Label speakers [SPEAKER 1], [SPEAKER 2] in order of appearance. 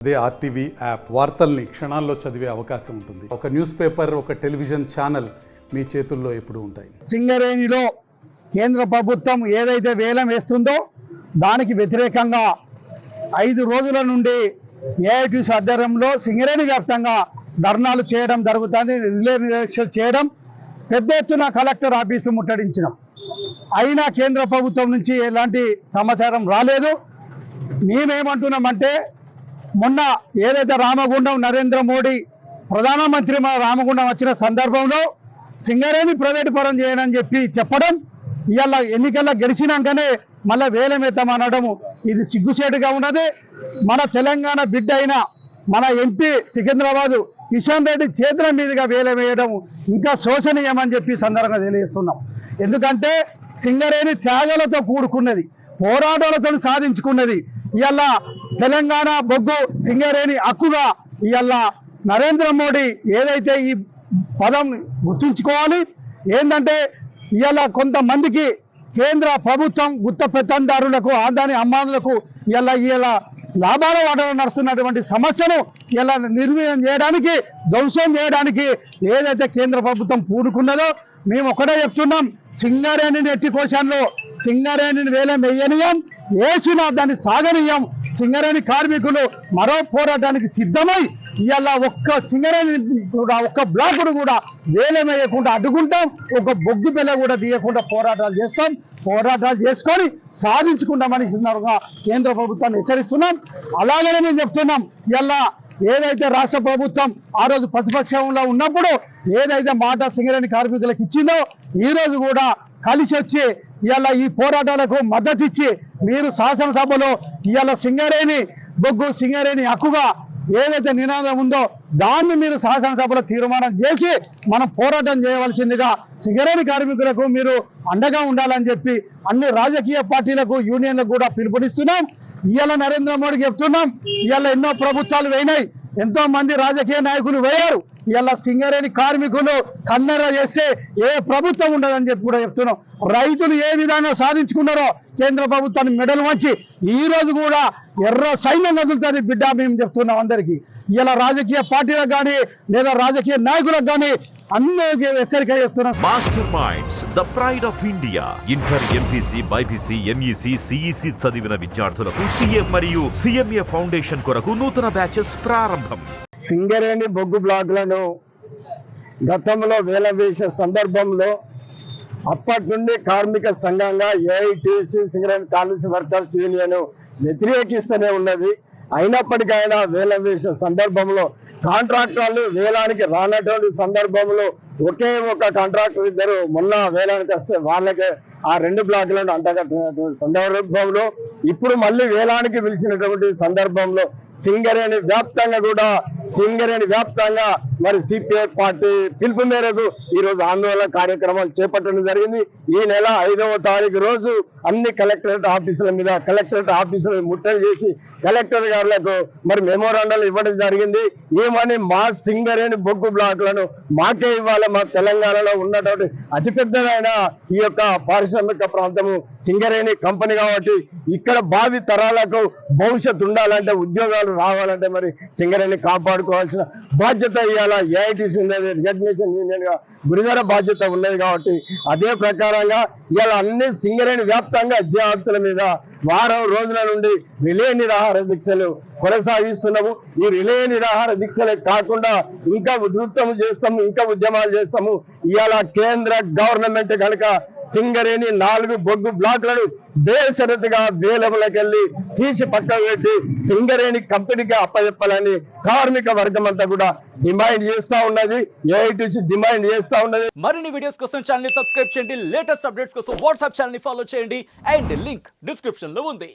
[SPEAKER 1] అదే RTV app వార్తల్ని క్షణాల్లో చదివే అవకాశం ఉంటుంది. ఒక న్యూస్ పేపర్, ఒక టెలివిజన్ ఛానల్ మీ చేతుల్లో ఎప్పుడూ ఉంటాయి.
[SPEAKER 2] సింగరేణిలో కేంద్ర ప్రభుత్వం ఏదైతే వేలం వేస్తుందో దానికి వ్యతిరేకంగా 5 రోజుల నుండి ఏఐటీసీ ఆధ్వర్యంలో సింగరేణి వ్యాప్తంగా ధర్నాలు చేయడం జరుగుతుంది. రిలే నిరీక్షలు చేయడం, పెద్ద ఎత్తున కలెక్టర్ ఆఫీసు ముట్టడించడం. అయినా కేంద్ర ప్రభుత్వం నుంచి ఎలాంటి సమాచారం రాలేదు. మేమేమంటున్నామంటే, మొన్న ఏదైతే రామగుండం నరేంద్ర మోడీ ప్రధానమంత్రి రామగుండం వచ్చిన సందర్భంలో సింగరేణి ప్రైవేటు పరం చేయని చెప్పడం, ఇవాళ ఎన్నికల్లో గెలిచినాకనే మళ్ళీ వేలమెత్తమనడము ఇది సిగ్గుచేటుగా ఉన్నది. మన తెలంగాణ బిడ్డ అయిన మన ఎంపీ సికింద్రాబాదు కిషన్ రెడ్డి చేతుల మీదుగా వేలవేయడం ఇంకా శోచనీయమని సందర్భంగా తెలియజేస్తున్నాం. ఎందుకంటే సింగరేణి త్యాగాలతో కూడుకున్నది, పోరాటాలతో సాధించుకున్నది. ఇవాళ తెలంగాణ బొగ్గు సింగరేణి హక్కుగా ఇవాళ నరేంద్ర మోడీ ఏదైతే ఈ పదం గుర్తుంచుకోవాలి. ఏంటంటే ఇవాళ కొంతమందికి కేంద్ర ప్రభుత్వం గుత్త పెత్తందారులకు, ఆదాని అమ్మానులకు ఇవాళ లాభాల వాటలో నడుస్తున్నటువంటి సమస్యను ఇలా నిర్వీర్యం చేయడానికి, ధ్వంసం చేయడానికి ఏదైతే కేంద్ర ప్రభుత్వం పూనుకున్నదో మేము ఒకటే చెప్తున్నాం. సింగరేణిని ఎట్టి కోశాల్లో సింగరేణిని వేలం వేయనీయం, వేసినా దాన్ని సాగనీయం. సింగరేణి కార్మికులు మరో పోరాటానికి సిద్ధమై ఇవాళ ఒక్క సింగరేణి కూడా, ఒక్క బ్లాకును కూడా వేలం వేయకుండా అడ్డుకుంటాం. ఒక బొగ్గు పిల్ల కూడా తీయకుండా పోరాటాలు చేస్తాం. పోరాటాలు చేసుకొని సాధించుకుంటామని సందర్భంగా కేంద్ర ప్రభుత్వాన్ని హెచ్చరిస్తున్నాం. అలాగనే మేము చెప్తున్నాం, ఇలా ఏదైతే రాష్ట్ర ప్రభుత్వం ఆ రోజు ప్రతిపక్షంలో ఉన్నప్పుడు ఏదైతే మాట సింగరేణి కార్మికులకు ఇచ్చిందో, ఈ రోజు కూడా కలిసి వచ్చి ఇవాళ ఈ పోరాటాలకు మద్దతు ఇచ్చి మీరు శాసనసభలో ఇవాళ సింగరేణి బొగ్గు సింగరేణి హక్కుగా ఏదైతే నినాదం ఉందో దాన్ని మీరు శాసనసభలో తీర్మానం చేసి మనం పోరాటం చేయవలసిందిగా సింగరేణి కార్మికులకు మీరు అండగా ఉండాలని అన్ని రాజకీయ పార్టీలకు, యూనియన్లకు కూడా పిలుపునిస్తున్నాం. ఇవాళ నరేంద్ర మోడీకి చెప్తున్నాం, ఇవాళ ఎన్నో ప్రభుత్వాలు వేయినాయి, ఎంతో మంది రాజకీయ నాయకులు వేయారు. ఇవాళ సింగరేణి కార్మికులు కన్నెర చేస్తే ఏ ప్రభుత్వం ఉండదని కూడా చెప్తున్నాం. రైతులు ఏ విధంగా సాధించుకున్నారో కేంద్ర ప్రభుత్వాన్ని మెడలు వంచి ఈ రోజు కూడా ఎర్ర సైన్యం వదులుతుంది బిడ్డ మేము చెప్తున్నాం అందరికీ. ఇలా రాజకీయ పార్టీలకు కానీ లేదా రాజకీయ నాయకులకు కానీ అందరికీ హెచ్చరిక చేస్తున్నాం.
[SPEAKER 3] Master minds, the pride of India. Inter, MPC, BiPC, MEC, CEC చదివిన విద్యార్థులకు సీఏ మరియు సిఎంఏ ఫౌండేషన్ కొరకు నూతన బ్యాచెస్ ప్రారంభం.
[SPEAKER 2] సింగరేణి బొగ్గు బ్లాకులను గతంలో వేలం వేసే సందర్భంలో అప్పటి నుండి కార్మిక సంఘంగా AITC Singareni Congress workers union వ్యతిరేకిస్తూనే ఉన్నది. అయినప్పటికైనా వేలం వేసే సందర్భంలో కాంట్రాక్టర్లు వేలానికి రానటువంటి సందర్భంలో ఒకే ఒక కాంట్రాక్టర్ ఇద్దరు మొన్న వేలానికి వస్తే వాళ్ళకే ఆ 2 బ్లాకులను అంటగట్టినటువంటి సందర్భంలో ఇప్పుడు మళ్ళీ వేలానికి పిలిచినటువంటి సందర్భంలో సింగరేణి వ్యాప్తంగా మరి సిపిఐ పార్టీ పిలుపు మేరకు ఈరోజు ఆందోళన కార్యక్రమాలు చేపట్టడం జరిగింది. ఈ నెల 5వ తారీఖు రోజు అన్ని కలెక్టరేట్ ఆఫీసులను ముట్టడి చేసి కలెక్టర్ గారులకు మరి మెమోరాండాలు ఇవ్వడం జరిగింది. ఏమని మా సింగరేణి బొగ్గు బ్లాకులను మాకే ఇవ్వాలి, మా తెలంగాణలో ఉన్నటువంటి అతిపెద్దదైన ఈ యొక్క పారిశ్రామిక ప్రాంతము సింగరేణి కంపెనీ కాబట్టి ఇక్కడ భావి తరాలకు భవిష్యత్తు ఉండాలంటే, ఉద్యోగాలు రావాలంటే మరి సింగరేణి కాపాడుకోవాల్సిన బాధ్యత ఇవాళ ఏఐటీసీ ఉన్నది, రికగ్నిషన్ యూనియన్ గా గురుదర బాధ్యత ఉన్నది. కాబట్టి అదే ప్రకారంగా ఇవాళ అన్ని సింగరేణి వ్యాప్తంగా జిఆర్సీల మీద వారం రోజుల నుండి రిలే నిరాహార దీక్షలు కొనసాగిస్తున్నాము. ఈ రిలే నిరాహార దీక్షలే కాకుండా ఇంకా ఇంకా ఉద్యమాలు చేస్తాము. ఇవాళ కేంద్ర గవర్నమెంట్ కనుక సింగరేణి 4 బొగ్గు బ్లాకులను బేషరతుగా వేలములకెళ్ళి తీసి పక్కకు పెట్టి సింగరేణి కంపెనీకి అప్పచెప్పాలని కార్మిక వర్గం అంతా కూడా డిమాండ్ చేస్తా ఉన్నది. ఏఐటీసీ డిమాండ్ చేస్తా ఉన్నది.
[SPEAKER 4] మరిన్ని వీడియోస్ కోసం ఛానల్ ని సబ్స్క్రైబ్ చేయండి. లేటెస్ట్ అప్డేట్స్ కోసం వాట్సాప్ ఛానల్ ని ఫాలో చేయండి. అండ్ లింక్ డిస్క్రిప్షన్ లో ఉంది.